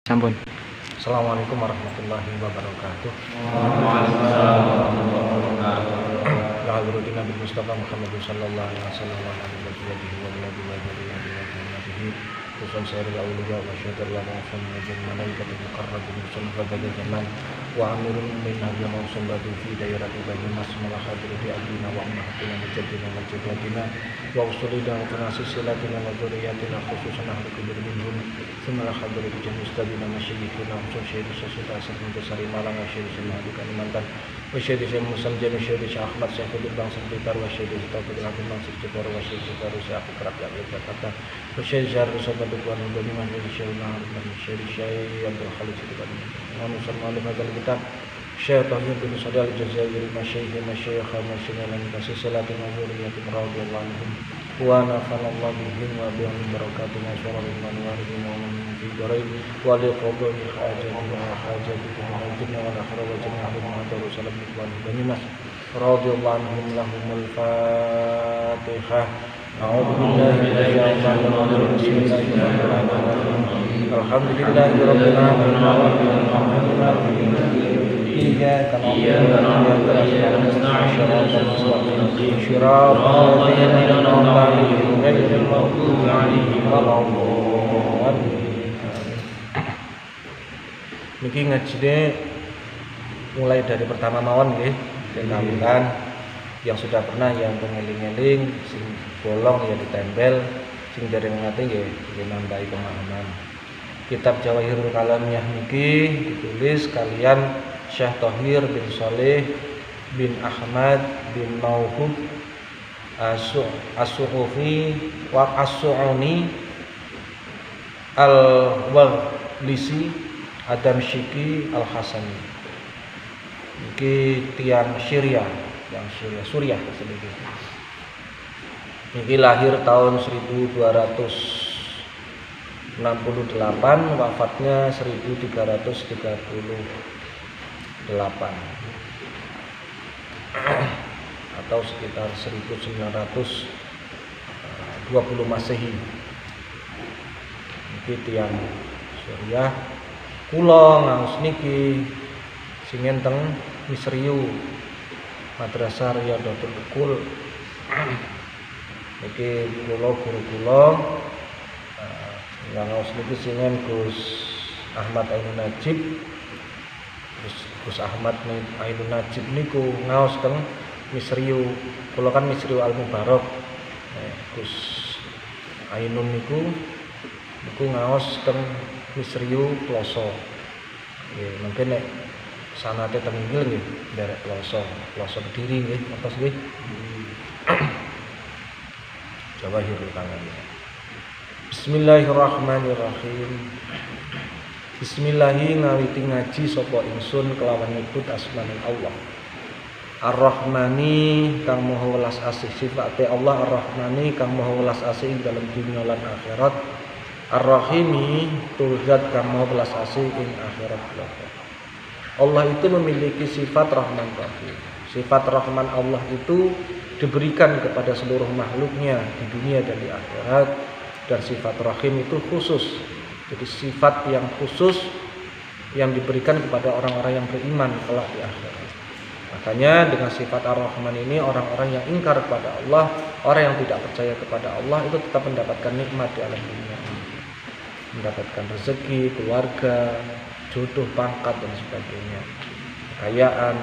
Sampun. Assalamualaikum warahmatullahi wabarakatuh. Waalaikumsalam warahmatullahi wabarakatuh. La hadratin Nabi Mustafa Muhammad sallallahu alaihi wasallam wa ala alihi wa sahbihi Tuhan sayyidil awliya wa syahidil la ma'asum najim malaikatul muqarrabin musallallahu alaihi zaman wa amirul mu'minin nabiy muhammad fi dairati bani masmul hadirati abdina wa ummahatina mujaddina wa jaddatina wa usulina wa tunasisilatina wa dzurriyyatina khususan ahli kubur minhum summa hadirati jami ustadina masyayikhina wa syahid sositas muntasari malang wa syahid semadi kalimantan wa syahid muslim jami syahid Ahmad Syafiqul Bangsa Blitar wa syahid Taufik Abdul Mansur Jepar wa syahid Baru Syafik Rakyat Jakarta wa syahid Syarul Sabadu Kuala Bani Mahmud Syekh Nahar dan Syekh Syekh Abdul Khalid Siddiqan Muhammad Sallallahu Alaihi Kitab Syekh Tahir bin Sadal Jazairi Masyayikh Masyayikh Masyayikh Kasih Salatin Azuriyatim Radiyallahu Anhum wa nafa'allahu bihim wa bihim barakatuh masyarakat iman wa ridwan fi darain wa liqabi hajati wa hajati wa akhirah wa jami'ah muhammad sallallahu alaihi wasallam radiyallahu anhum lahumul fatihah. A'udzu billahi minasyaitonir rajim. Bismillahirrahmanirrahim. Alhamdulillahirabbil alamin. Iyyaka na'budu wa nasta'in. Shiratal ladzina an'amta 'alaihim ghairil maghdubi 'alaihim waladdallin. Niki ngajine mulai dari pertama mawon nggih, kawulan yang sudah pernah yang pengeling-eling sing bolong ya ditempel, sing dereng ngate nggih nambahi pemahaman. Kitab Jawahirul Kalamiyah niki ditulis kalian Syekh Tahir bin Saleh bin Ahmad bin Mauhub As-Su'ufi wa As-Su'uni Al-Waghlisi Adam Syiki Al-Hasani. Niki tiang Syria, Suriah sedikit. Niki lahir tahun 1268, wafatnya 1338 atau sekitar 1920 Masehi. Niki tiang Suriah. Kula ngaos niki sing enten Misriyu Madrasah Riyadhatul Uqul. Niki kula guru kula ngaos niki sing Gus Ahmad Ainun Najib. Gus Ahmad Ainun Najib niku ngaos teng Misriyu. Kula kan Misriyu Al Mubarak. Gus Ainun niku ngaos teng Misriyu Ploso. Nggih, mungkin nek sanate teng inggil nggih derek Ploso Kediri nggih, atas nggih. Jawahirul Kalamiyah. Bismillahirrahmanirrahim. Bismillahi ngawiti ngaji sapa ingsun kelawan nyebut asmaning Allah. Ar-Rahmani kang maha welas asih, sifate Allah Ar-Rahmani kang maha welas asih ing dalem dunya lan akhirat. Ar-Rahimi tulzat kang maha welas asih ing akhirat. Allah itu memiliki sifat Rahman Rahim. Sifat Rahman Allah itu diberikan kepada seluruh makhluknya di dunia dan di akhirat, dan sifat Rahim itu khusus. Jadi sifat yang khusus yang diberikan kepada orang-orang yang beriman kelak di akhirat. Makanya dengan sifat Ar-Rahman ini orang-orang yang ingkar kepada Allah, orang yang tidak percaya kepada Allah itu tetap mendapatkan nikmat di alam dunia, mendapatkan rezeki, keluarga, jodoh, pangkat dan sebagainya, kekayaan.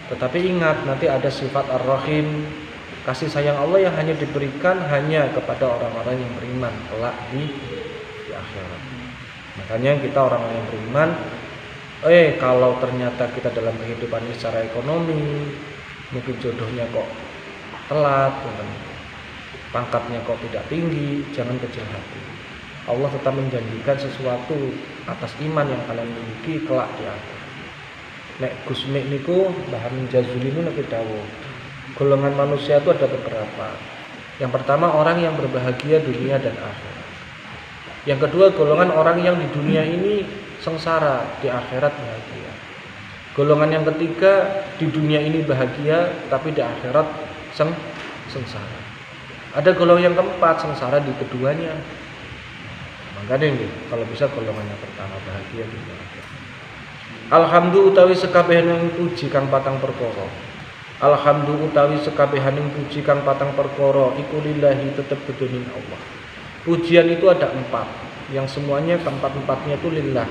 Tetapi ingat, nanti ada sifat Ar-Rahim, kasih sayang Allah yang hanya diberikan hanya kepada orang-orang yang beriman kelak di akhirat. Makanya kita orang-orang yang beriman, kalau ternyata kita dalam kehidupan ini secara ekonomi mungkin jodohnya kok telat, pangkatnya kok tidak tinggi, jangan kecil hati. Allah tetap menjanjikan sesuatu atas iman yang kalian miliki kelak di akhirat. Nek Gus Mik niku bahan Jazuli niku nek dawuh, golongan manusia itu ada beberapa. Yang pertama orang yang berbahagia dunia dan akhirat. Yang kedua golongan orang yang di dunia ini sengsara, di akhirat bahagia. Golongan yang ketiga di dunia ini bahagia tapi di akhirat sengsara. Ada golongan yang keempat sengsara di keduanya. Mangkane nggih, kalau bisa golongan yang pertama bahagia dunia akhirat. Alhamdulillah utawi sekabehaning puji kang patang perkara. Alhamdulillah utawi sekabehaning puji kang patang perkara iku lillahi tetep keduning Allah. Pujian itu ada 4, yang semuanya keempat-empatnya itu lillah.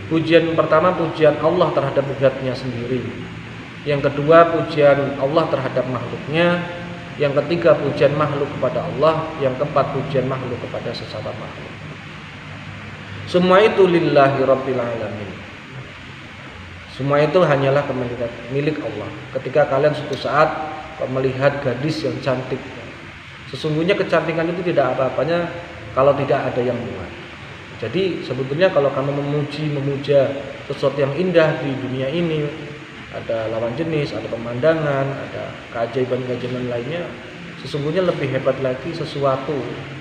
Pujian pertama pujian Allah terhadap zatnya sendiri. Yang kedua pujian Allah terhadap makhluknya. Yang ketiga pujian makhluk kepada Allah. Yang keempat pujian makhluk kepada sesama makhluk. Semua itu lillahi rabbil alamin. Semua itu hanyalah milik Allah. Ketika kalian suatu saat melihat gadis yang cantik, sesungguhnya kecantikan itu tidak apa-apanya kalau tidak ada yang buat. Jadi sebetulnya kalau kamu memuja sesuatu yang indah di dunia ini, ada lawan jenis, ada pemandangan, ada keajaiban-keajaiban lainnya, sesungguhnya lebih hebat lagi sesuatu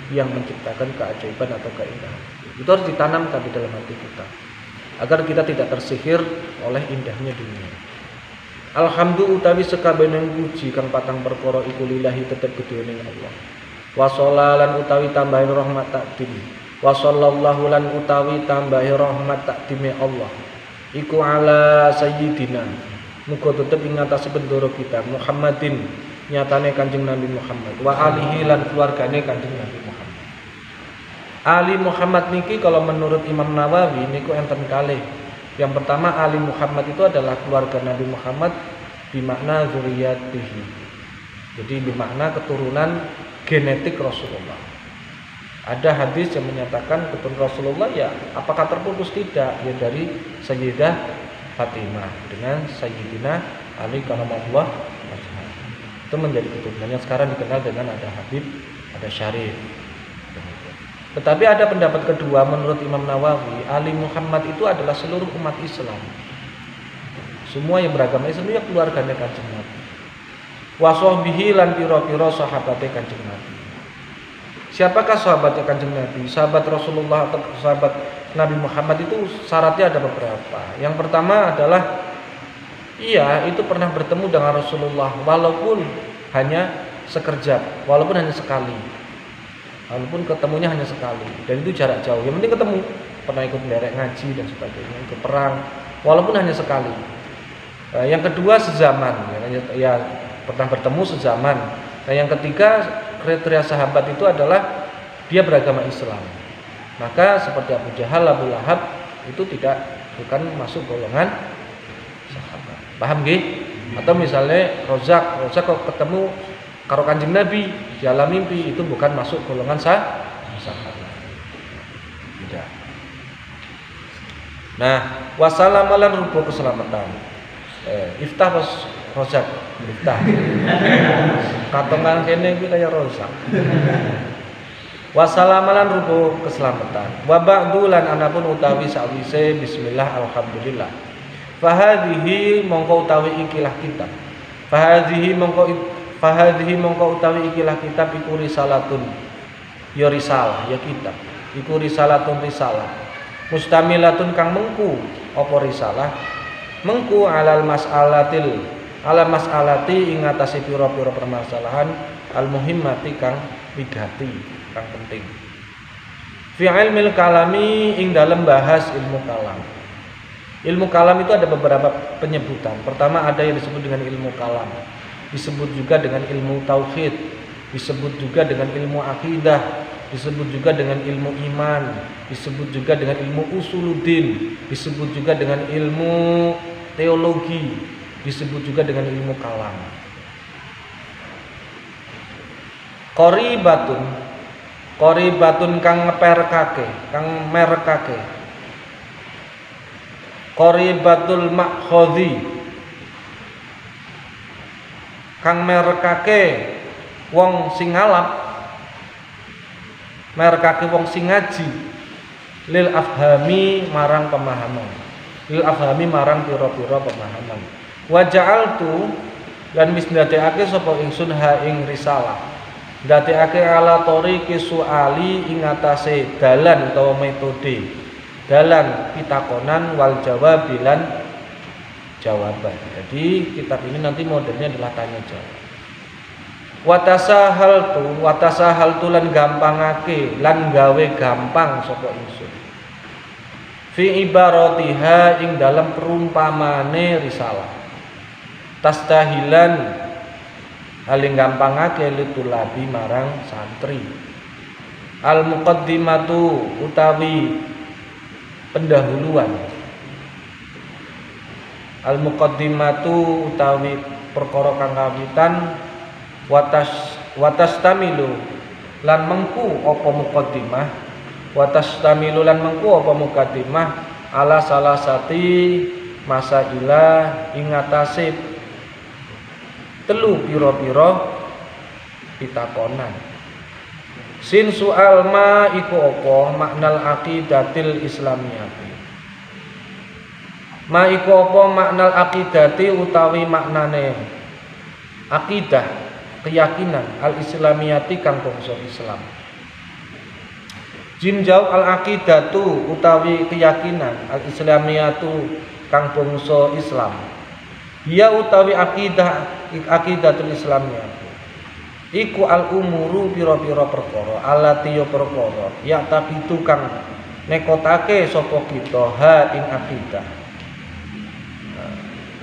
yang menciptakan keajaiban atau keindahan. Itu harus ditanamkan di dalam hati kita agar kita tidak tersihir oleh indahnya dunia. Alhamdulillah utawi sekabening puji kang patang perkara iku lillahi tetep keduning Allah. Wa shallalan utawi tambahin rahmat takdim. Wa sallallahu lan utawi tambahi rahmat takdime Allah iku ala sayyidina, muga tetep ing ngatasi pendoro kita Muhammadin, nyatane Kanjeng Nabi Muhammad, wa alihi lan keluargane Kanjeng Nabi Muhammad. Ali Muhammad niki kalau menurut Imam Nawawi niku enten kalih. Yang pertama Ali Muhammad itu adalah keluarga Nabi Muhammad bimakna zuriyatihi. Jadi bimakna keturunan genetik Rasulullah. Ada hadis yang menyatakan keturunan Rasulullah ya apakah terputus tidak ya dari Sayyidah Fatimah dengan Sayyidina Ali karamullah wajhah. Itu menjadi keturunan yang sekarang dikenal dengan ada Habib, ada Syarif. Tetapi ada pendapat kedua menurut Imam Nawawi, Ali Muhammad itu adalah seluruh umat Islam. Semua yang beragama Islam itu keluarganya Kanjeng Nabi. Wa sahbihi lan pira-pira sahabate Kanjeng Nabi. Siapakah sahabatnya Kanjeng Nabi? Sahabat Rasulullah atau sahabat Nabi Muhammad itu syaratnya ada beberapa. Yang pertama adalah itu pernah bertemu dengan Rasulullah walaupun hanya sekejap, walaupun hanya sekali. Walaupun ketemunya hanya sekali dan itu jarak jauh. Yang penting ketemu, pernah ikut menderek ngaji dan sebagainya, ikut perang walaupun hanya sekali. Yang kedua sezaman, ya pernah bertemu sezaman. Nah yang ketiga kriteria sahabat itu adalah dia beragama Islam. Maka seperti Abu Jahal, Abu Lahab itu bukan masuk golongan sahabat. Paham nggih? Atau misalnya Rozak kok ketemu karo Kanjeng Nabi di alam mimpi itu bukan masuk golongan sahabat. Tidak. Nah, wassalamualaikum rupa keselamatan. Iftah pas Rozak, iftah. Katongan kene iki kaya Rozak. Wassalamualaikum rupa keselamatan. Wa ba'du lan anapun utawi sawise bismillah alhamdulillah. Fahadhihi mongko utawi ikilah kitab. Fahadhihi mongko utawi ikilah kitab iku risalatun. Ya risalah, ya kitab. Iku risalatun risalah. Mustamilatun kang mengku apa risalah? Mengku alal mas'alati ing ngatasi pira-pira permasalahan al muhimmati kang wigati, kang penting. Fi ilmil kalami ing dalam bahas ilmu kalam. Ilmu kalam itu ada beberapa penyebutan. Pertama ada yang disebut dengan ilmu kalam, disebut juga dengan ilmu tauhid, disebut juga dengan ilmu akidah, disebut juga dengan ilmu iman, disebut juga dengan ilmu usuluddin, disebut juga dengan ilmu teologi, disebut juga dengan ilmu kalam. Qoribatun kang merekake. Qoribatul makhadhi kang merekake wong sing ngalap, merekake wong sing ngaji, lil afhami marang pemahaman, lil afhami marang pira-pira pemahaman. Wa ja'altu lan wis ndadekake sapa ingsun ha ing risalah, ndadekake ala tariqi suali ing atase dalan utawa metode dalan pitakonan wal jawab bilan jawaban. Jadi kitab ini nanti modelnya adalah tanya jawab. Watasahaltu lan gampangake lan gawe gampang sapa ingsun. Fi ibaratiha ing dalam perumpamane risalah. Tastahilan haling gampangake litulabi marang santri. Al muqaddimatu utawi pendahuluan. Al muqaddimatu utawi perkara kang kawitan watastamilu lan mengku apa muqaddimah watastamilu lan mengku apa muqaddimah ala salasati masailah ing atase telu pira-pira pitakonan. Sin soal ma iku apa maknal aqidatil islamiyati. Ma iku apa maknal aqidati utawi maknane aqidah keyakinan al islamiyati kang bangsa Islam. Jim jauh al aqidatu utawi keyakinan al islamiyatu kang bangsa Islam. Ya utawi aqidatul islamiyah. Iku al umuru pira-pira perkara alati ya perkara ya tabitu kang nekotake sapa kita ha ing aqidah.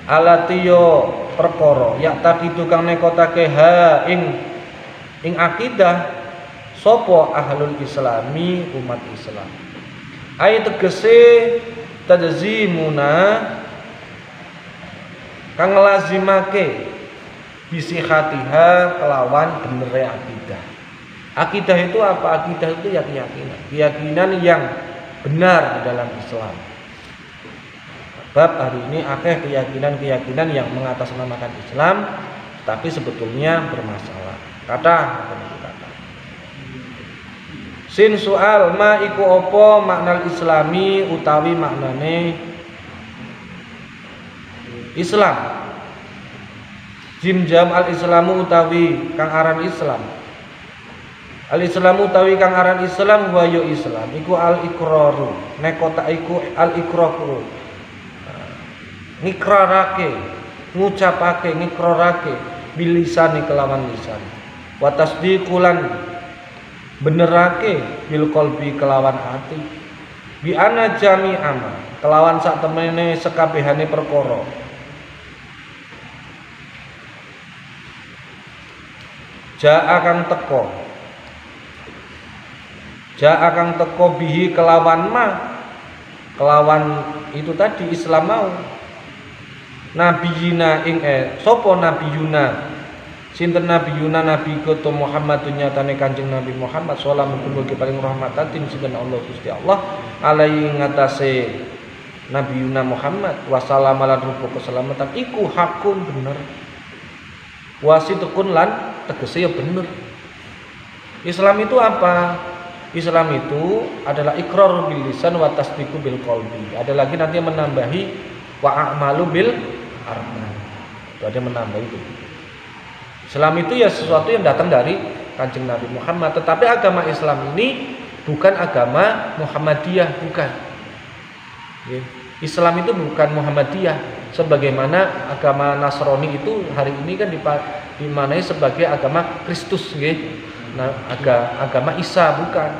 Alati ya perkara ya tabitu kang nekotake ha ing aqidah sapa ahlul islami umat Islam. Ayat tegese tadzimuna kang lazimake bisi hatiha kelawan bener akidah. Akidah itu apa? Akidah itu ya keyakinan yang benar di dalam Islam. Sebab hari ini akeh keyakinan yang mengatasnamakan Islam tapi sebetulnya bermasalah. Kata sin soal ma iku apa maknal islami utawi maknane Islam. Jim jam al islamu utawi kang aran Islam. Al islamu utawi kang aran Islam wa ya Islam iku al iqraru nekota iku al iqraru ngikrarake ngucapake ngikrarake bilisani kelawan lisan wa tasdiqulan benerake bil qalbi kelawan hati bi ana jami'ama kelawan sak temene sekabehane perkara Ja'a kang teko bihi kelawan itu tadi Islam mau nabiyina ing sapa nabiyuna sinten nabiyuna nabi kita Muhammadun nyatane Kanjeng Nabi Muhammad sallallahu alaihi wasallam paling rahmatatin sinten Allah Gusti Allah alaihi ngatasé nabiyuna Muhammad wa salamalan rupa keselamatan iku hakun bener wasitukun lan tegese ya bener. Islam itu apa? Islam itu adalah iqrar bil lisan wa tasdiqu bil qalbi. Ada lagi nanti menambahi wa a'malu bil arkan. Itu ada menambah itu. Islam itu ya sesuatu yang datang dari Kanjeng Nabi Muhammad, tetapi agama Islam ini bukan agama Muhammadiyah, bukan. Islam itu bukan Muhammadiyah sebagaimana agama Nasrani itu hari ini kan dimanai sebagai agama Kristus nggih. Nah, agama Isa bukan.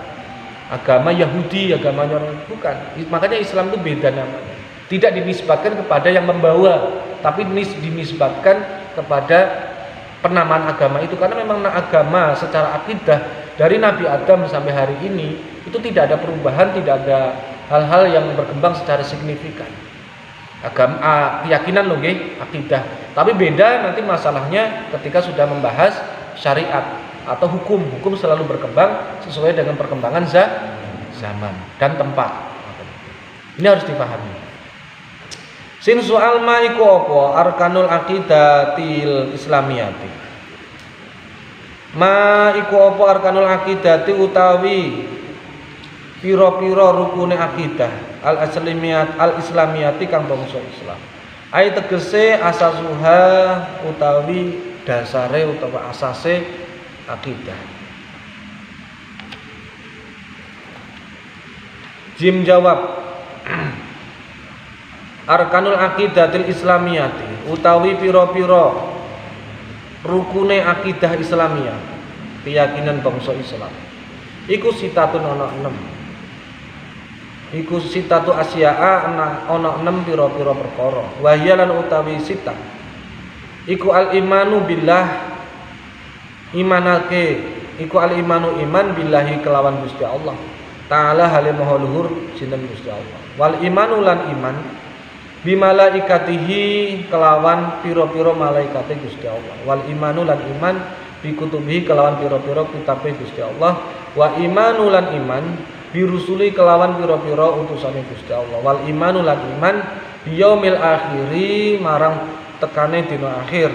Agama Yahudi, agamanya bukan. Makanya Islam itu beda namanya. Tidak dinisbatkan kepada yang membawa, tapi dinisbatkan kepada penamaan agama itu karena memang agama secara akidah dari Nabi Adam sampai hari ini itu tidak ada perubahan, tidak ada hal-hal yang berkembang secara signifikan. Agama keyakinan loh nggih, akidah. Tapi beda nanti masalahnya ketika sudah membahas syariat atau hukum. Hukum selalu berkembang sesuai dengan perkembangan zaman dan tempat. Ini harus dipahami. Sin soal ma iku apa arkanul aqidatil islamiyati. Ma iku apa arkanul aqidati utawi pira-pira rukune akidah al islamiyati kang bangsa Islam. Ai tegese asasuha utawi dasare utawa asase akidah. Jim jawab arkanul aqidatil islamiyati utawi pira-pira rukune akidah Islamiyah, keyakinan bangsa Islam. Iku sitatun ana 6. Iku sitatu asya'a ana 6 pira-pira perkara. Wa hiya lan utawi sita. Iku al-imanu billah, imanake, iku al-imanu iman billahi kelawan Gusti Allah. Ta'ala hale maha luhur sinten Gusti Allah. Wal imanu lan iman bimalaikatihi kelawan pira-pira malaikate Gusti Allah. Wal imanu lan iman bikutubihi kelawan pira-pira kitabe Gusti Allah. Wa imanu lan iman birusuli kelawan pira-pira utusane Gusti Allah. Wal imanu lan iman biyaumil akhiri marang tekane dina akhir.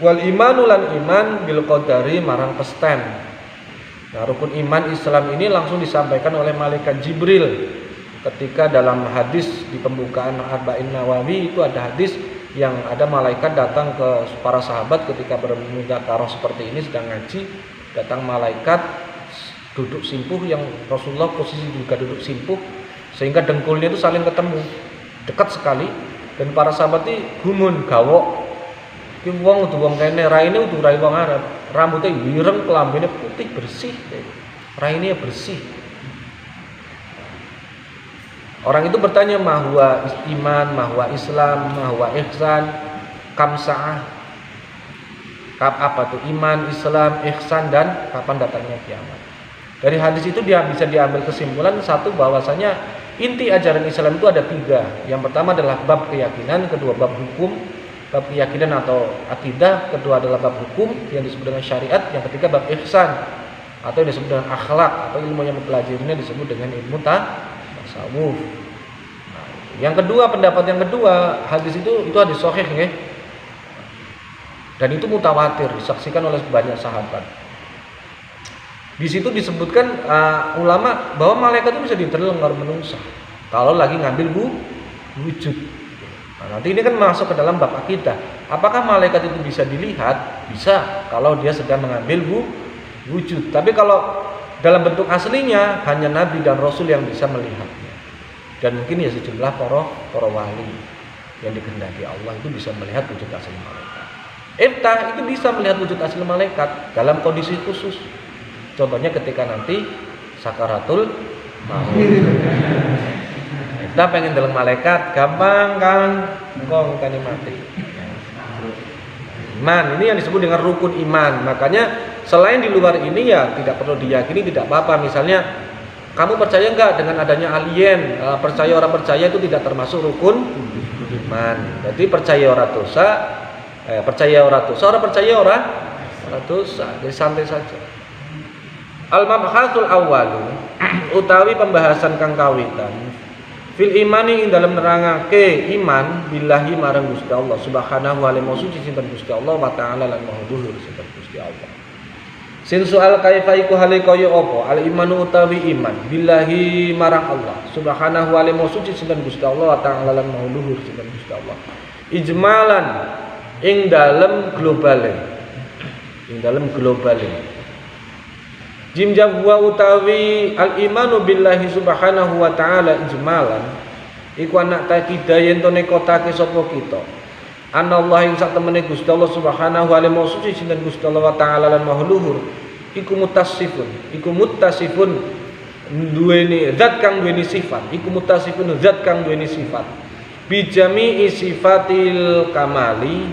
Wal imanu lan iman bil qadari marang pesten. Nah, rukun iman Islam ini langsung disampaikan oleh malaikat Jibril ketika dalam hadis di pembukaan Arba'in Nawawi itu ada hadis yang ada malaikat datang ke para sahabat ketika bermudzakarah seperti ini sedang ngaji, datang malaikat duduk simpuh yang Rasulullah posisi juga duduk simpuh sehingga dengkulnya itu saling ketemu dekat sekali dan para sahabat itu gumun gawok ki wong udah wong kene raine udah rai wong Arab rambutnya wireng kelambine putih bersih raine bersih. Orang itu bertanya mahwa iman, mahwa Islam, mahwa ihsan, kamsa'ah. Apa tuh iman, Islam, ihsan dan kapan datangnya kiamat. Dari hadis itu dia bisa diambil kesimpulan satu bahwasanya inti ajaran Islam itu ada 3. Yang pertama adalah bab keyakinan, kedua bab hukum, bab keyakinan atau akidah, kedua adalah bab hukum yang disebut dengan syariat, yang ketiga bab ihsan atau yang disebut dengan akhlak atau ilmu yang mempelajarinya disebut dengan ilmu tasawuf. Nah, yang kedua, pendapat yang kedua, hadis itu hadis sahih nggih. Dan itu mutawatir, disaksikan oleh banyak sahabat. Di situ disebutkan ulama bahwa malaikat itu bisa diterlengar menungsa kalau lagi ngambil wujud. Nah, nanti ini kan masuk ke dalam bab akidah. Apakah malaikat itu bisa dilihat? Bisa kalau dia sedang mengambil wujud. Tapi kalau dalam bentuk aslinya hanya Nabi dan Rasul yang bisa melihatnya. Dan mungkin ya sejumlah para wali yang dikehendaki Allah itu bisa melihat wujud asli malaikat. Iftah itu bisa melihat wujud asli malaikat dalam kondisi khusus. Contohnya ketika nanti sakaratul maut. Kita pengen deleng malaikat, gampang kan? Engkau kan mati. Iman, ini yang disebut dengan rukun iman. Makanya selain di luar ini ya tidak perlu diyakini, tidak apa-apa. Misalnya kamu percaya enggak dengan adanya alien? Percaya orang percaya itu tidak termasuk rukun iman. Jadi percaya orang dosa, orang percaya orang dosa. Jadi santai saja. Al-mabhasul awwalu utawi pembahasan kang kawitan fil imani ing dalem nerangake iman billahi marang Gusti Allah subhanahu wa ta'ala suci sinten Gusti Allah wa ta'ala lan maha dhuwur sinten Gusti Allah. Sin soal kaifa iku hale kaya apa al imanu utawi iman billahi marang Allah subhanahu wa ta'ala suci sinten Gusti Allah wa ta'ala lan maha dhuwur sinten Gusti Allah. Ijmalan ing dalem globale. Jim jawwa utawi al-imanu billahi subhanahu wa ta'ala ijmalan iku anak takidah yen to nekotake sapa kita anallah ing sak temene Gusti Allah subhanahu wa ta'ala suci sinten Gusti Allah wa ta'ala lan maha luhur iku muttasifun duweni zat kang duweni sifat bijami'i sifatil kamali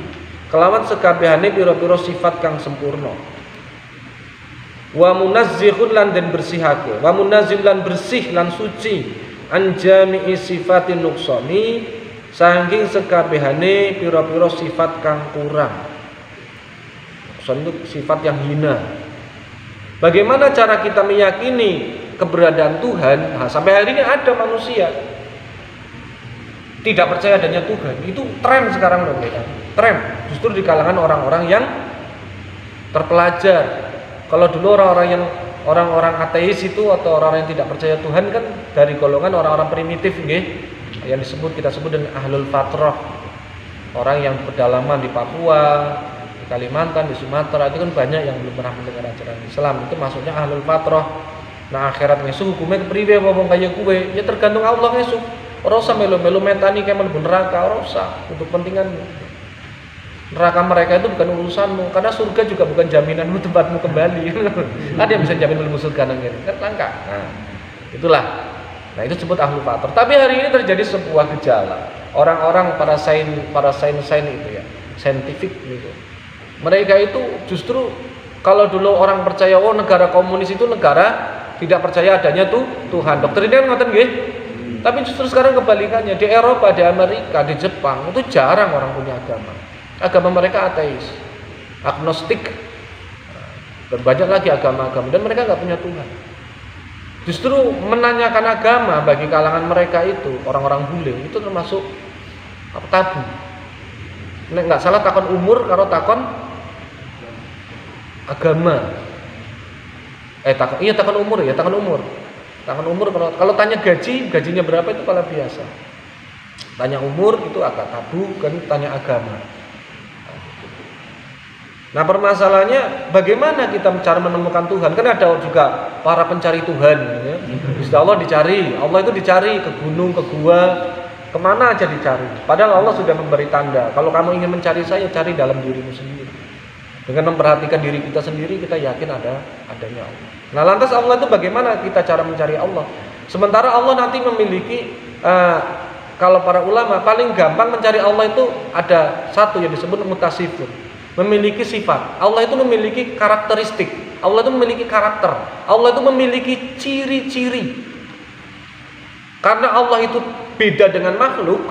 kelawan sekabehane pira-pira sifat kang sempurna. Wa munazzihun lan den bersihake wa munazzil lan bersih lan suci an jami'i sifatin nuqsani saking sekabehane pira-pira sifat kang kurang. Nuqsan itu sifat yang hina. Bagaimana cara kita meyakini keberadaan Tuhan? Nah, sampai hari ini ada manusia tidak percaya adanya Tuhan. Itu tren sekarang loh, tren justru di kalangan orang-orang yang terpelajar. Kalau dulu orang-orang ateis itu atau orang yang tidak percaya Tuhan kan dari golongan orang-orang primitif nggih, yang kita sebut dengan ahlul fatrah. Orang yang pedalaman di Papua, di Kalimantan, di Sumatera itu kan banyak yang belum pernah mendengar ajaran Islam. Itu maksudnya ahlul fatrah. Nah, akhirat ngesu hukumnya kepriwe wong kaya kuwe? Ya tergantung Allah ngesu. Ora usah melu-melu metani kayak mlebu neraka, ora usah untuk kepentingan. Neraka mereka itu bukan urusanmu, karena surga juga bukan jaminanmu tempatmu kembali. Ada yang bisa jamin ilmu surga nanti, kan langka. Nah, itulah. Nah itu disebut ahlu fator. Tapi hari ini terjadi sebuah gejala. Orang-orang para sains itu ya, saintifik gitu. Mereka itu justru kalau dulu orang percaya negara komunis itu negara tidak percaya adanya Tuhan. Dokter ini kan ngoten nggih. Tapi justru sekarang kebalikannya, di Eropa, di Amerika, di Jepang itu jarang orang punya agama. Agama mereka ateis, agnostik, berbanyak lagi agama-agama, dan mereka nggak punya Tuhan. Justru menanyakan agama bagi kalangan mereka itu, orang-orang bule, itu termasuk tabu. Nek nggak salah takon umur, kalau takon agama. Takon umur ya, takon umur. Takon umur, kalau tanya gajinya berapa itu kalau biasa. Tanya umur itu agak tabu, kan tanya agama. Nah permasalahannya bagaimana kita cara menemukan Tuhan? Kan ada juga para pencari Tuhan ya. Gusti Allah dicari, Allah itu dicari ke gunung, ke gua, kemana aja dicari. Padahal Allah sudah memberi tanda, kalau kamu ingin mencari saya, cari dalam dirimu sendiri. Dengan memperhatikan diri kita sendiri, kita yakin adanya Allah. Nah lantas Allah itu bagaimana kita cara mencari Allah? Sementara Allah nanti memiliki kalau para ulama paling gampang mencari Allah itu ada satu yang disebut mutasifun. Memiliki sifat. Allah itu memiliki karakteristik. Allah itu memiliki karakter. Allah itu memiliki ciri-ciri. Karena Allah itu beda dengan makhluk,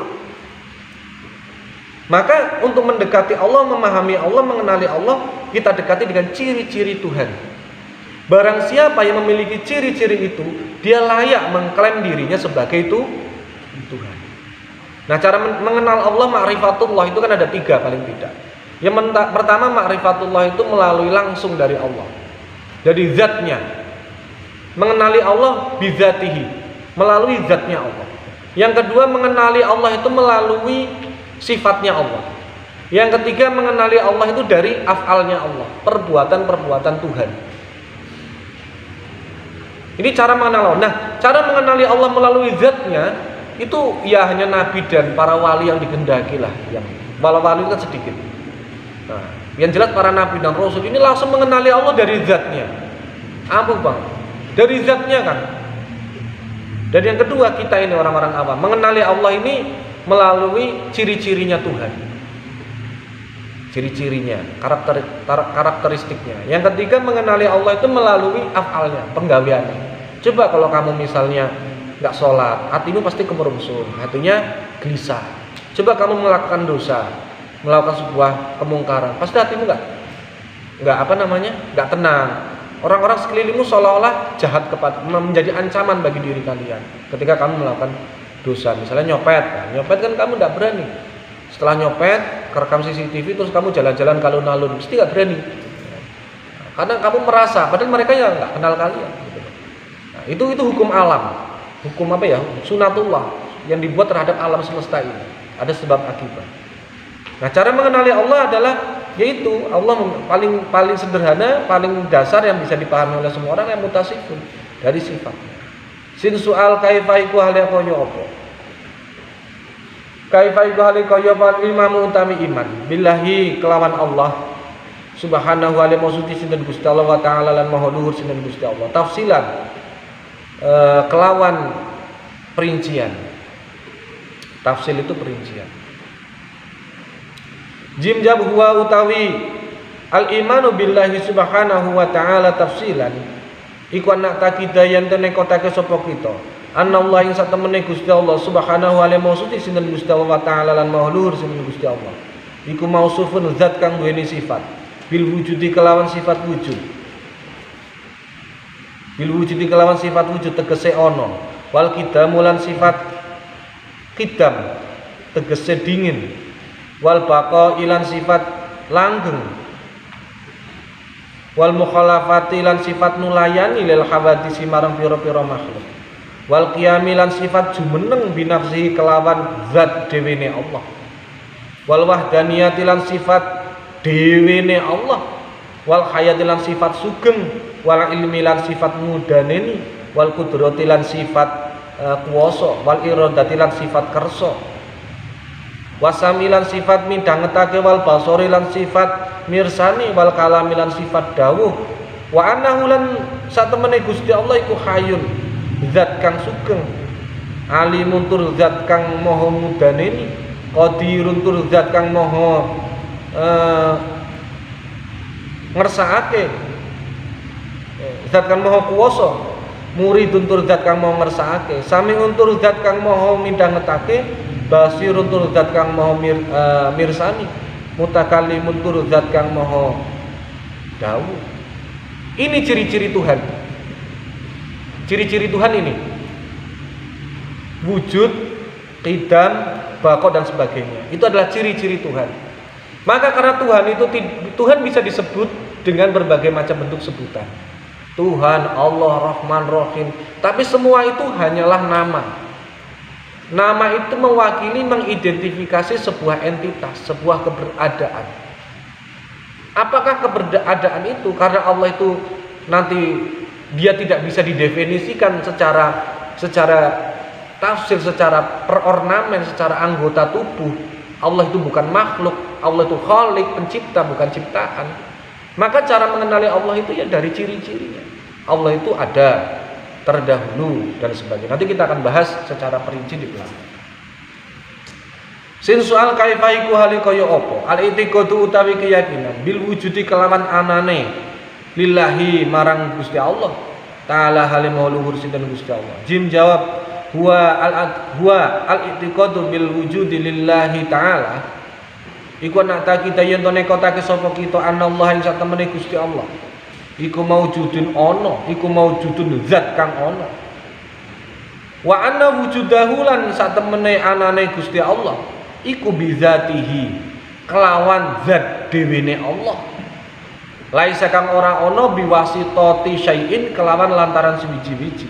maka untuk mendekati Allah, memahami Allah, mengenali Allah, kita dekati dengan ciri-ciri Tuhan. Barang siapa yang memiliki ciri-ciri itu, dia layak mengklaim dirinya sebagai Tuhan. Nah, cara mengenal Allah, ma'rifatullah itu kan ada 3 paling tidak. Yang pertama, ma'rifatullah itu melalui langsung dari Allah, dari zatnya. Mengenali Allah bizatihi, melalui zatnya Allah. Yang kedua, mengenali Allah itu melalui sifatnya Allah. Yang ketiga, mengenali Allah itu dari af'alnya Allah, perbuatan-perbuatan Tuhan. Ini cara mengenal Allah. Nah, cara mengenali Allah melalui zatnya itu ya hanya nabi dan para wali yang dikehendaki lah. Yang para wali itu sedikit. Nah, yang jelas para nabi dan rasul ini langsung mengenali Allah dari zatnya. Apa bang? Dari zatnya kan. Dan yang kedua, kita ini orang-orang awam mengenali Allah ini melalui ciri-cirinya Tuhan. Ciri-cirinya, karakteristiknya. Yang ketiga, mengenali Allah itu melalui af'alnya, penggaweannya. Coba kalau kamu misalnya nggak sholat, hatimu pasti kemerungsung, hatinya gelisah. Coba kamu melakukan dosa, melakukan sebuah kemungkaran, pasti hatimu nggak tenang. Orang-orang sekelilingmu seolah-olah jahat menjadi ancaman bagi diri kalian ketika kamu melakukan dosa. Misalnya nyopet kan kamu tidak berani. Setelah nyopet, kerekam CCTV, terus kamu jalan-jalan kalun-alun, mesti nggak berani. Karena kamu merasa, padahal mereka ya nggak kenal kalian. Nah, itu hukum alam, hukum apa ya? Sunatullah yang dibuat terhadap alam semesta ini. Ada sebab akibat. Nah, cara mengenali Allah adalah yaitu Allah paling sederhana, paling dasar yang bisa dipahami oleh semua orang, yang mutasifun dari sifatnya. Sin soal kaifaiku halya koyo apa? Kaifaiku halya koyo ilmu utami iman. Billahi kelawan Allah subhanahu wa ta'ala maksudi sinten Gusti Allah wa ta'ala lan maha luhur sinten Gusti Allah. Tafsilan kelawan perincian. Tafsil itu perincian. Jim jab huwa utawi al imanu billahi subhanahu wa ta'ala tafsilan iku anak takidayan tene kotake sapa kita anna Allah ing satemene Gusti Allah subhanahu wa ta'ala maksudi sinten Gusti Allah wa ta'ala lan maha luhur sinten Gusti Allah iku mausufun zat kang duweni sifat bil wujudi kelawan sifat wujud tegese ana wal kidamulan sifat kidam tegese dingin wal baqa ilan sifat langgeng wal mukhalafati lan sifat nulayani lil hawadisi marang pira-pira makhluk wal qiyami lan sifat jumeneng binafsihi kelawan zat dewene Allah wal wahdaniyati lan sifat dewene Allah wal hayati lan sifat sugeng wal ilmi lan sifat mudaneni wal qudrati lan sifat kuwasa wal iradati lan sifat kersa Wasamilan sifat midhangetake wal basori lan sifat mirsani wal kalami lan sifat dawuh. Wa annahu lan satemene Gusti Allah iku hayun, zat kang sugeng, alimun tur zat kang maha mudaneni, qadirun tur zat kang maha ngersakake, zat kang maha kuwasa, muridun tur zat kang maha ngersakake, samiun tur zat kang maha midhangetake, basirun tur zat kang maha mirsani, mutakallimun tur zat kang maha dawuh. Ini ciri-ciri Tuhan. Ciri-ciri Tuhan ini wujud, qidam, baqo dan sebagainya. Itu adalah ciri-ciri Tuhan. Maka karena Tuhan bisa disebut dengan berbagai macam bentuk sebutan. Tuhan, Allah, Rahman, Rahim. Tapi semua itu hanyalah nama. Nama itu mewakili, mengidentifikasi sebuah entitas, sebuah keberadaan. Apakah keberadaan itu karena Allah itu nanti dia tidak bisa didefinisikan secara tafsir, secara perornamen, secara anggota tubuh. Allah itu bukan makhluk, Allah itu khalik, pencipta, bukan ciptaan. Maka cara mengenali Allah itu ya dari ciri-cirinya. Allah itu ada, terdahulu dan sebagainya. Nanti kita akan bahas secara perinci di belakang. Sin soal kaifaiku halikoyo opo al-i'tiqadu utawi keyakinan bil wujudi kelawan anane lillahi marang Gusti Allah taala halimau luhur sinten Gusti Allah. Jim jawab huwa al-i'tiqadu bil wujudi lillahi taala iku nak ta kita yen to nekotake sapa kita anallah ing satemene Gusti Allah iku maujudun ana, iku maujudun zat kang ana. Wa anna wujudahu lan satemene anane Gusti Allah iku bizatihi kelawan zat dhewene Allah. Laisa kang ora ana biwasitati syai'in kelawan lantaran sewiji-wiji.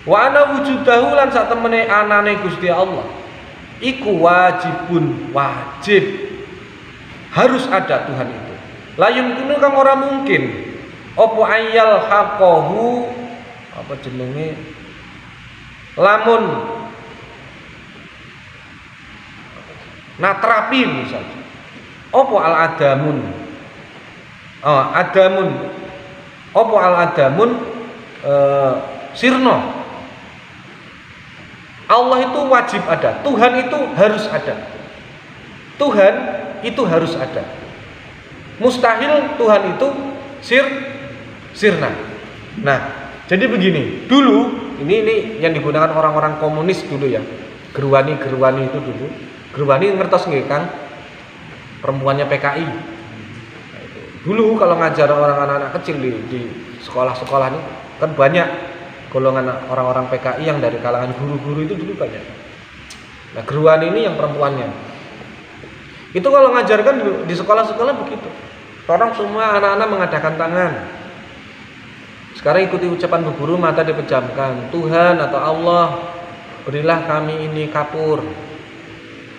Wa ana wujudahu lan satemene anane Gusti Allah iku wajibun, wajib, harus ada Tuhan itu. La yumkinu kang ora mungkin apa ayyal haqahu apa jenenge lamun natrapi misalnya apa al-adamun adamun apa al-adamun sirno. Allah itu wajib ada, Tuhan itu harus ada. Tuhan itu harus ada. Mustahil Tuhan itu sirna. Nah, jadi begini, dulu ini yang digunakan orang-orang komunis dulu ya. Gerwani itu dulu. Gerwani ngertos nggih Kang? Perempuannya PKI. Nah, itu. Dulu kalau ngajar orang anak-anak kecil di sekolah-sekolah ini kan banyak golongan orang-orang PKI yang dari kalangan guru-guru itu dulu banyak. Nah, Gerwani ini yang perempuannya. Itu kalau ngajarkan di sekolah-sekolah begitu. Orang semua anak-anak mengadakan tangan. Sekarang ikuti ucapan Bu Guru, mata dipejamkan. Tuhan atau Allah, berilah kami ini kapur.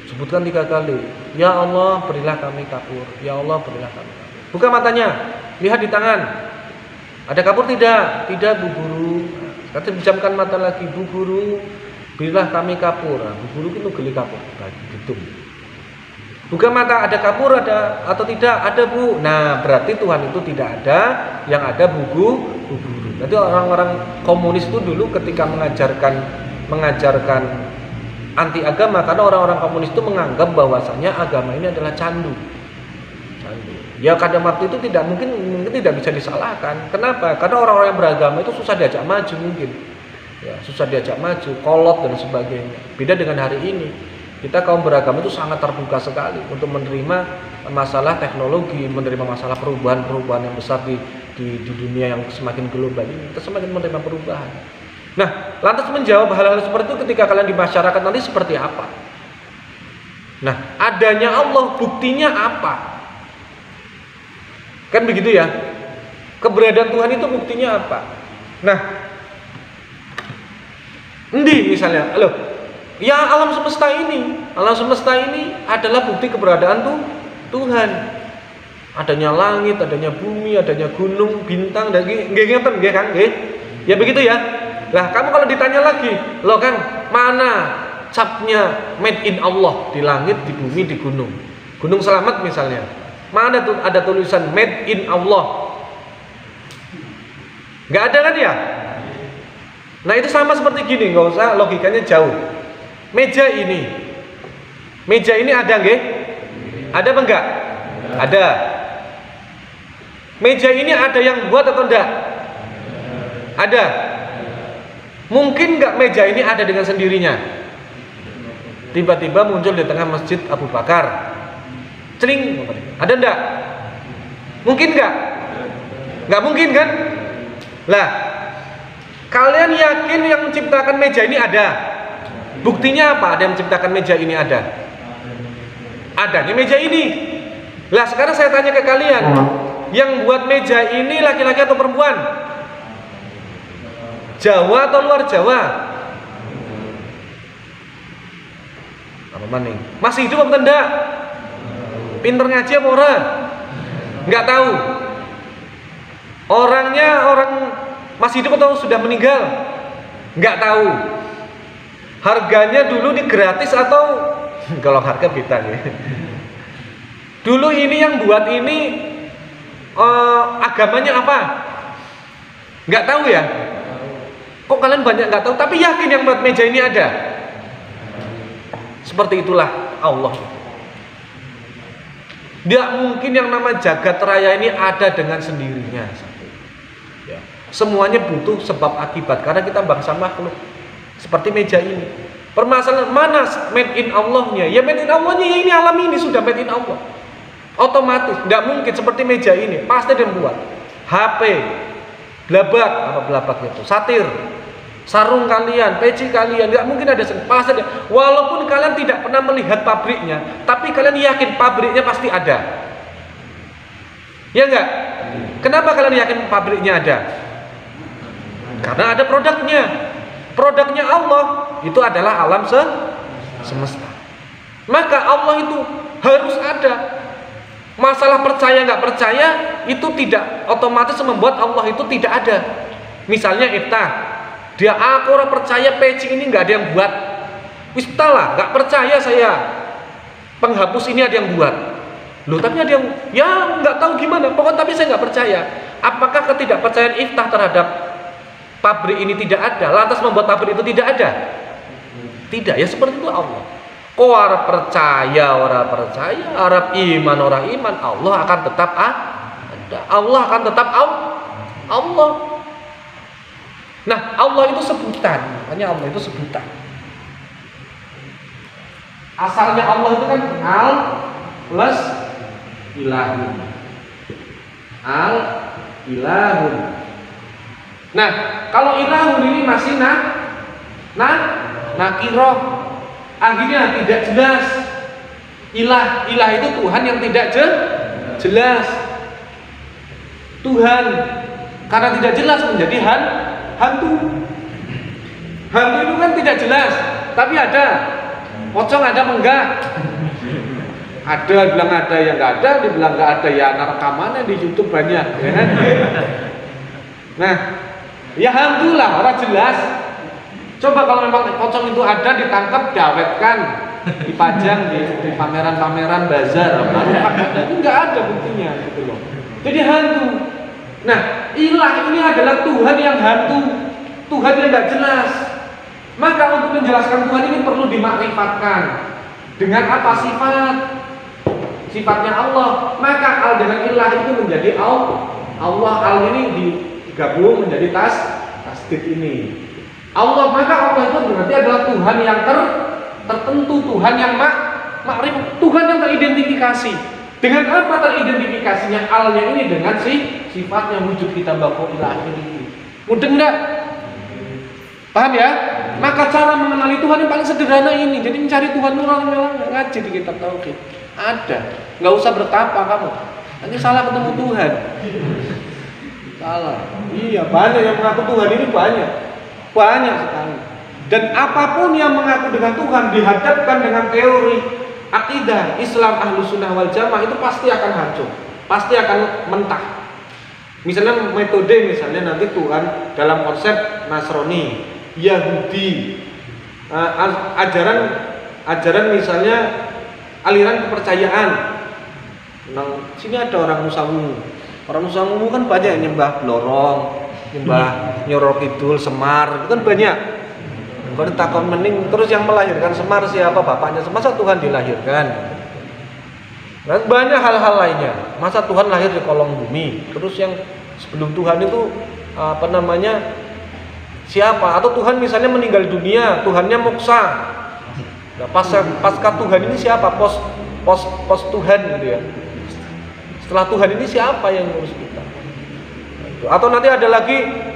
Sebutkan 3 kali. Ya Allah, berilah kami kapur. Ya Allah, berilah kami kapur. Buka matanya, lihat di tangan. Ada kapur tidak? Tidak Bu Guru. Nanti pejamkan mata lagi. Bu Guru, berilah kami kapur. Nah, Bu Guru itu geli kapur. Gitu. Buka mata, ada kapur ada atau tidak? Ada Bu. Nah, berarti Tuhan itu tidak ada, yang ada Bu Guru. Nanti orang-orang komunis itu dulu ketika mengajarkan anti agama, karena orang-orang komunis itu menganggap bahwasanya agama ini adalah candu. Ya kadang waktu itu mungkin tidak bisa disalahkan. Kenapa? Karena orang-orang yang beragama itu susah diajak maju mungkin. Ya, susah diajak maju, kolot dan sebagainya. Beda dengan hari ini. Kita kaum beragama itu sangat terbuka sekali untuk menerima masalah teknologi, menerima masalah perubahan-perubahan yang besar di dunia yang semakin global ini. Kita semakin menerima perubahan. Nah, lantas menjawab hal-hal seperti itu ketika kalian di masyarakat nanti seperti apa? Nah, adanya Allah buktinya apa? Kan begitu ya? Keberadaan Tuhan itu buktinya apa? Nah, misalnya, ya alam semesta ini adalah bukti keberadaan Tuhan. Adanya langit, adanya bumi, adanya gunung, bintang, dan nggih kan? Ya begitu ya. Lah kamu kalau ditanya lagi, loh Kang, mana capnya made in Allah di langit, di bumi, di gunung. Gunung Selamat misalnya, mana tuh ada tulisan made in Allah? Nggak ada kan ya? Nah itu sama seperti gini, nggak usah logikanya jauh. Meja ini ada nggih? Ada apa enggak? Ada. Meja ini ada yang buat atau enggak? Ada. Mungkin nggak meja ini ada dengan sendirinya? Tiba-tiba muncul di tengah masjid Abu Bakar. Cering, ada enggak? Mungkin enggak? Enggak mungkin kan? Lah, kalian yakin yang menciptakan meja ini ada? Buktinya apa? Ada yang menciptakan meja ini ada? Adanya meja ini. Lah sekarang saya tanya ke kalian, yang buat meja ini laki-laki atau perempuan? Jawa atau luar Jawa? Apa maning? Masih hidup apa enggak? Pinter ngaji apa ora? Enggak tahu. Orangnya orang masih hidup atau sudah meninggal? Enggak tahu. Harganya dulu di gratis atau kalau harga beda ya. Dulu ini yang buat ini agamanya apa? Enggak tahu ya? Kok kalian banyak enggak tahu tapi yakin yang buat meja ini ada? Seperti itulah Allah. Tidak mungkin yang nama jagat raya ini ada dengan sendirinya. Ya. Semuanya butuh sebab akibat karena kita bangsa makhluk. Seperti meja ini. Permasalahan mana made in Allahnya? Ya made in Allahnya ya ini alam ini sudah made in Allah. Otomatis. Tidak mungkin seperti meja ini. Pasti dia buat. HP, blabak, apa blabak itu? Satir, sarung kalian, peci kalian, tidak mungkin ada pasti ada. Walaupun kalian tidak pernah melihat pabriknya, tapi kalian yakin pabriknya pasti ada. Ya enggak? Kenapa kalian yakin pabriknya ada? Karena ada produknya. Produknya Allah itu adalah alam semesta. Maka Allah itu harus ada. Masalah percaya nggak percaya itu tidak otomatis membuat Allah itu tidak ada. Misalnya Iftah, dia aku orang percaya peci ini nggak ada yang buat. Iftah nggak percaya saya. Penghapus ini ada yang buat. Loh tapi ada yang ya nggak tahu gimana. Pokoknya tapi saya nggak percaya. Apakah ketidakpercayaan Iftah terhadap pabrik ini tidak ada, lantas membuat pabrik itu tidak ada? Tidak, ya seperti itu Allah. Kau harap percaya, orang percaya, harap iman, orang iman, Allah akan tetap ada. Allah akan tetap Allah. Nah, Allah itu sebutan, makanya Allah itu sebutan. Asalnya Allah itu kan al plus ilahun. Al ilahun. Nah, kalau ilahun ini masih nakiroh, akhirnya tidak jelas. Ilah itu Tuhan yang tidak jelas. Tuhan karena tidak jelas menjadi hantu. Hantu itu kan tidak jelas, tapi ada. Pocong ada apa enggak? Ada, bilang ada, yang enggak ada, dibilang enggak ada, ya anak rekamannya di YouTube banyak, ya kan? Nah, ya hantu lah, orang jelas. Coba kalau memang pocong itu ada, ditangkap, diawetkan, dipajang di pameran-pameran bazar, itu nggak ada buktinya, gitu loh. Jadi hantu. Nah, ilah ini adalah Tuhan yang hantu, Tuhan yang nggak jelas. Maka untuk menjelaskan Tuhan ini perlu dimakrifatkan dengan apa sifatnya Allah. Maka al dengan ilah itu menjadi Allah. Al ini digabung menjadi tasdid ini. Allah, maka Allah itu berarti adalah Tuhan yang tertentu, Tuhan yang makrif, Tuhan yang teridentifikasi. Dengan apa teridentifikasinya? Alnya ini dengan sifatnya wujud kita bako ilah ini. Mudah enggak? Paham ya? Maka cara mengenali Tuhan yang paling sederhana ini. Jadi mencari Tuhan orang ngaji di kitab tauhid. Ada. Nggak usah bertapa kamu. Nanti salah ketemu Tuhan. Salah. Iya, banyak yang mengaku Tuhan ini banyak sekali. Dan apapun yang mengaku dengan Tuhan dihadapkan dengan teori akidah Islam Ahlus Sunnah wal Jamaah itu pasti akan hancur, pasti akan mentah. Misalnya metode, misalnya nanti Tuhan dalam konsep Nasrani, Yahudi, ajaran misalnya aliran kepercayaan. Nah, sini ada orang Nusawu. Orang Nusawu kan banyak yang nyembah Blorong, nyembah Nyoro Kidul, Semar, itu kan banyak. Baru takon mening, terus yang melahirkan Semar siapa? Bapaknya Semar, masa Tuhan dilahirkan? Nah, banyak hal-hal lainnya. Masa Tuhan lahir di kolong bumi? Terus yang sebelum Tuhan itu apa namanya? Siapa? Atau Tuhan misalnya meninggal dunia, Tuhannya moksa. Nah, pasca Tuhan ini siapa? Pos Tuhan gitu ya. Setelah Tuhan ini siapa yang ngurus kita? Atau nanti ada lagi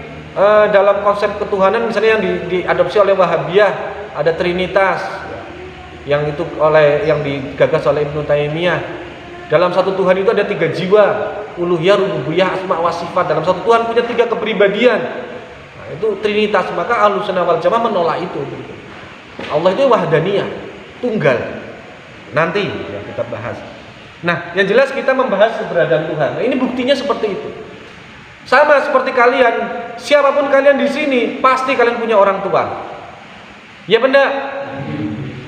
dalam konsep ketuhanan misalnya yang diadopsi oleh Wahabiyah, ada Trinitas yang digagas oleh Ibnu Taimiyah. Dalam satu Tuhan itu ada 3 jiwa, uluhiyah, rububiyah, asma wa sifat. Dalam satu Tuhan punya 3 kepribadian. Nah, itu Trinitas. Maka Ahlussunnah wal Jamaah menolak itu. Allah itu wahdaniyah, tunggal. Nanti ya kita bahas. Nah, yang jelas kita membahas keberadaan Tuhan. Nah, ini buktinya seperti itu. Sama seperti kalian, siapapun kalian di sini, pasti kalian punya orang tua. Ya benda?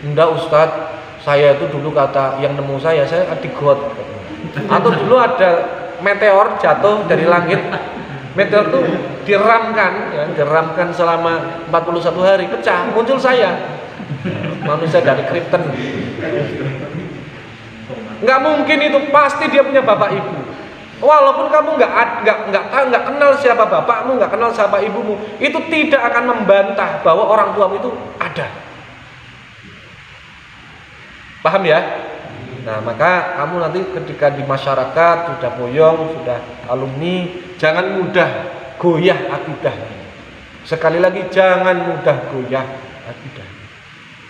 Enggak Ustadz, saya itu dulu kata yang nemu saya di got. Atau dulu ada meteor jatuh dari langit. Meteor itu diramkan selama 41 hari, pecah, muncul saya. Manusia dari Krypton. Nggak mungkin itu, pasti dia punya bapak ibu. Walaupun kamu nggak kenal siapa bapakmu, nggak kenal siapa ibumu, itu tidak akan membantah bahwa orang tuamu itu ada. Paham ya? Nah, maka kamu nanti ketika di masyarakat sudah boyong, sudah alumni, jangan mudah goyah akidah. Sekali lagi, jangan mudah goyah akidah.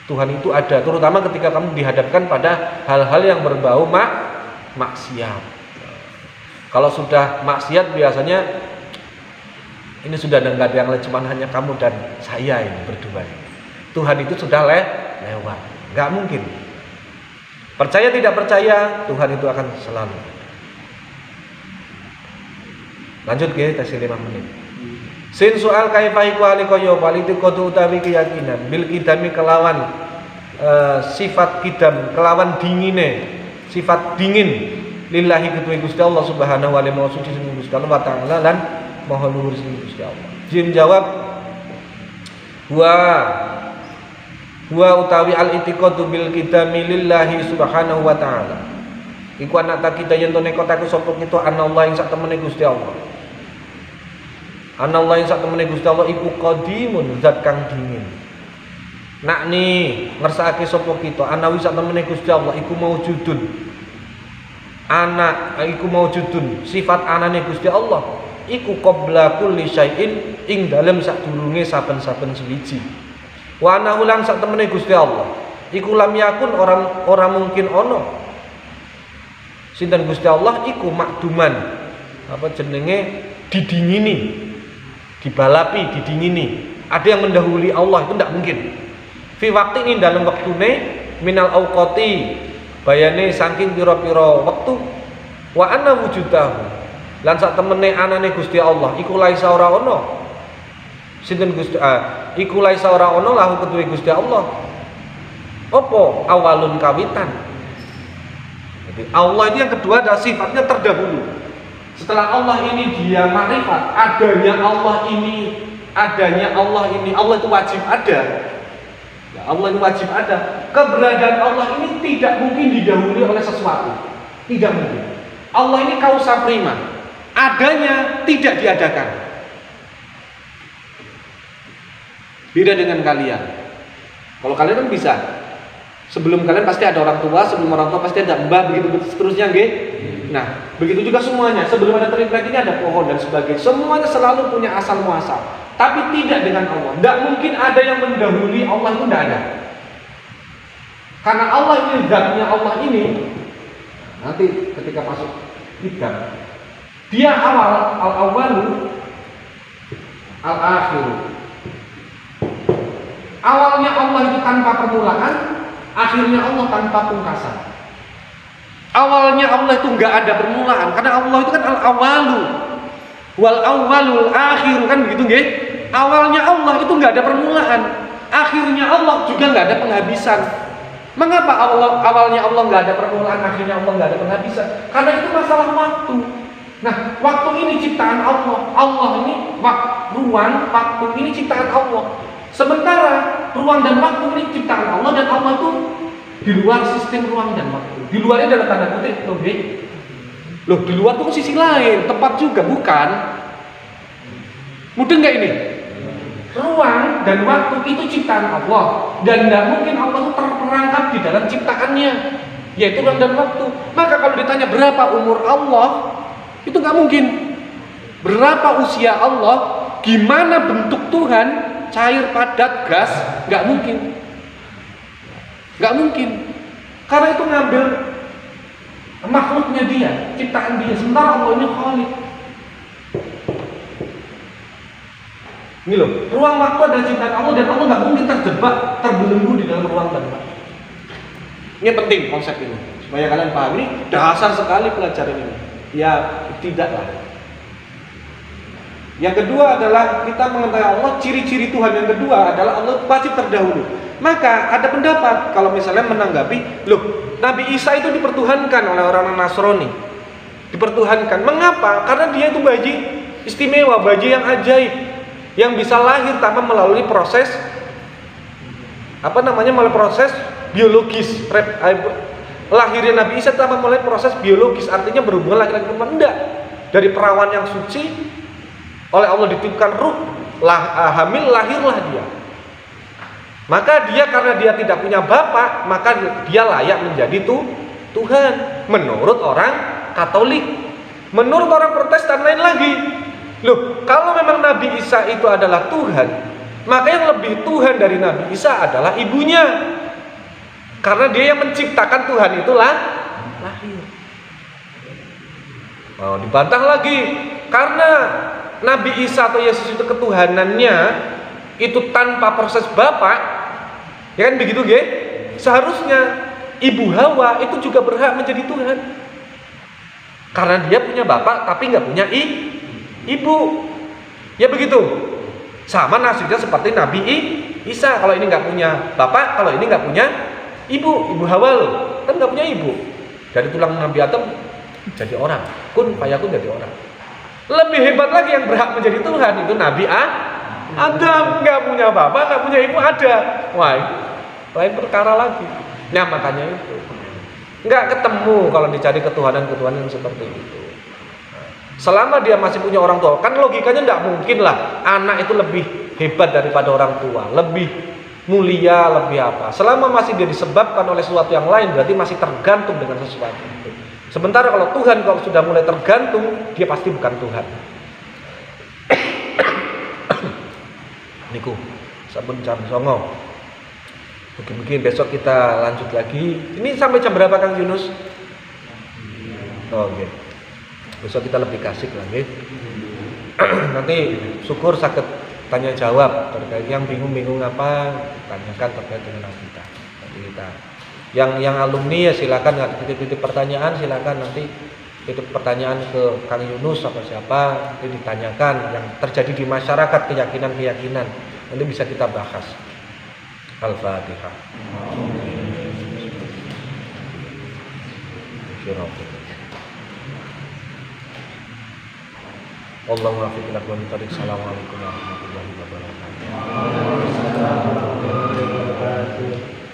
Tuhan itu ada, terutama ketika kamu dihadapkan pada hal-hal yang berbau maksiat. Kalau sudah maksiat biasanya ini sudah nggak ada yang lain, cuma hanya kamu dan saya ini berdua. Tuhan itu sudah lewat, nggak mungkin. Percaya tidak percaya, Tuhan itu akan selalu. Lanjut ke tes 5 menit. Sin soal kaifahiku alikoyo politikotu utawi keyakinan bil kidami kelawan sifat kidam, kelawan dingine, sifat dingin lillahi ketua Gusti Allah subhanahu wa ta'ala, suci Gusti Allah wa ta'ala lan maha luhur Gusti Allah. Jin jawab wa utawi al-itiqadu bil kidami lillahi subhanahu wa ta'ala. Iku anak kita yen to nekotaku sapa kita anallah ing sak temene Gusti Allah. Anallah ing sak temene Gusti Allah iku qadimun, zat kang dingin. Nakni ngersakake sapa kita anawi sak temene Gusti Allah iku maujudun. Anak iku maujudun, sifat anane Gusti Allah iku qabla kulli syai'in ing dalem sadurunge saben-saben suwiji. Wa ana ulang sak temene Gusti Allah iku lam yakun ora mungkin ana. Sinten Gusti Allah iku makduman, apa jenenge, didingini, dibalapi, didingini. Ada yang mendahului Allah, itu tidak mungkin. Fi waktu ini dalam waktune minal auqati bayane saking pira-pira wektu wa anna wujudahu lan sak temene anane Gusti Allah iku laisa ora ana. Sinten Gusti iku laisa ora ana lahu ketuwe Gusti Allah apa awalun kawitan. Jadi Allah itu yang kedua adalah sifatnya terdahulu. Setelah Allah ini dia makrifat, adanya Allah ini, Allah itu wajib ada. Ya, Allah itu wajib ada. Keberadaan Allah ini tidak mungkin didahului oleh sesuatu. Tidak mungkin. Allah ini kausa prima. Adanya tidak diadakan. Beda dengan kalian. Kalau kalian kan bisa. Sebelum kalian pasti ada orang tua, sebelum orang tua pasti ada mbah, begitu seterusnya, nggih. Nah, begitu juga semuanya. Sebelum ada terinfeksi ini ada pohon dan sebagainya. Semuanya selalu punya asal muasal. Tapi tidak dengan Allah. Tidak mungkin ada yang mendahului Allah, itu tidak ada. Karena Allah ini, zatnya Allah ini, nanti ketika masuk hidam, dia awal, al-awwalu, al-akhiru. Awalnya Allah itu tanpa permulaan, akhirnya Allah tanpa pungkasan. Awalnya Allah itu nggak ada permulaan, karena Allah itu kan al-awwalu wal awwalul akhiru, kan begitu nggih? Awalnya Allah itu nggak ada permulaan, akhirnya Allah juga nggak ada penghabisan. Mengapa awalnya Allah nggak ada permulaan, akhirnya Allah nggak ada penghabisan? Karena itu masalah waktu. Nah, waktu ini ciptaan Allah. Allah ini ruang, waktu ini ciptaan Allah. Sementara ruang dan waktu ini ciptaan Allah, dan Allah itu di luar sistem ruang dan waktu. Di luarnya dalam tanda kutip, loh, di luar itu sisi lain, tempat juga, bukan? Mudah nggak ini? Ruang dan waktu itu ciptaan Allah, dan tidak mungkin Allah itu terperangkap di dalam ciptaannya, yaitu ruang dan waktu. Maka kalau ditanya berapa umur Allah, itu nggak mungkin. Berapa usia Allah, gimana bentuk Tuhan, cair, padat, gas, nggak mungkin. Nggak mungkin. Karena itu ngambil makhluknya dia, ciptaan dia. Sementara Allah ini Khalik. Ini loh, ruang waktu adalah ciptaan Allah, dan Allah nggak mungkin terjebak, terbelenggu di dalam ruang dan waktu. Ini penting konsep ini, supaya kalian paham. Ini dasar sekali pelajaran ini. Ya tidaklah. Yang kedua adalah kita mengetahui Allah, ciri-ciri Tuhan yang kedua adalah Allah wajib terdahulu. Maka ada pendapat kalau misalnya menanggapi, loh, Nabi Isa itu dipertuhankan oleh orang Nasrani. Dipertuhankan. Mengapa? Karena dia itu bayi istimewa, bayi yang ajaib, yang bisa lahir tanpa melalui proses melalui proses biologis. Lahirnya Nabi Isa tanpa melalui proses biologis, artinya berhubungan laki-laki perempuan. Enggak. Dari perawan yang suci, oleh Allah ditiupkan ruh, hamil, lahirlah dia. Maka dia, karena dia tidak punya bapak, maka dia layak menjadi Tuhan menurut orang Katolik. Menurut orang Protestan lain lagi. Loh, kalau memang Nabi Isa itu adalah Tuhan, maka yang lebih Tuhan dari Nabi Isa adalah ibunya. Karena dia yang menciptakan Tuhan itulah lahir. Oh, dibantah lagi. Karena Nabi Isa atau Yesus itu ketuhanannya itu tanpa proses bapak, ya kan begitu, ge? Seharusnya ibu Hawa itu juga berhak menjadi Tuhan. Karena dia punya bapak tapi nggak punya ibu. Ya begitu. Sama nasibnya seperti Nabi Isa. Kalau ini nggak punya bapak, kalau ini nggak punya ibu Hawa loh, kan nggak punya ibu. Dari tulang Nabi Adam jadi orang, kun fayakun jadi orang. Lebih hebat lagi yang berhak menjadi Tuhan itu Nabi Adam, nggak punya bapak, nggak punya ibu, ada. Wah, lain perkara lagi. Nah, makanya itu nggak ketemu kalau dicari ketuhanan yang seperti itu. Selama dia masih punya orang tua, kan logikanya nggak mungkin lah anak itu lebih hebat daripada orang tua, lebih mulia, lebih apa. Selama masih dia disebabkan oleh sesuatu yang lain, berarti masih tergantung dengan sesuatu itu. Sementara kalau Tuhan, kalau sudah mulai tergantung, dia pasti bukan Tuhan. Niku, sabun jam songo. Mungkin besok kita lanjut lagi. Ini sampai jam berapa Kang Yunus? Oh, oke. Besok kita lebih kasih lagi. Nanti syukur sakit tanya jawab terkait yang bingung apa, tanyakan terkait dengan kita. Yang alumni ya silakan, nggak titip pertanyaan silakan, nanti titip pertanyaan ke Kang Yunus atau siapa, nanti ditanyakan yang terjadi di masyarakat, keyakinan nanti bisa kita bahas. Al-Fatihah. Allahumma waffiq ila aqwamit thoriq. Assalamualaikum warahmatullahi wabarakatuh.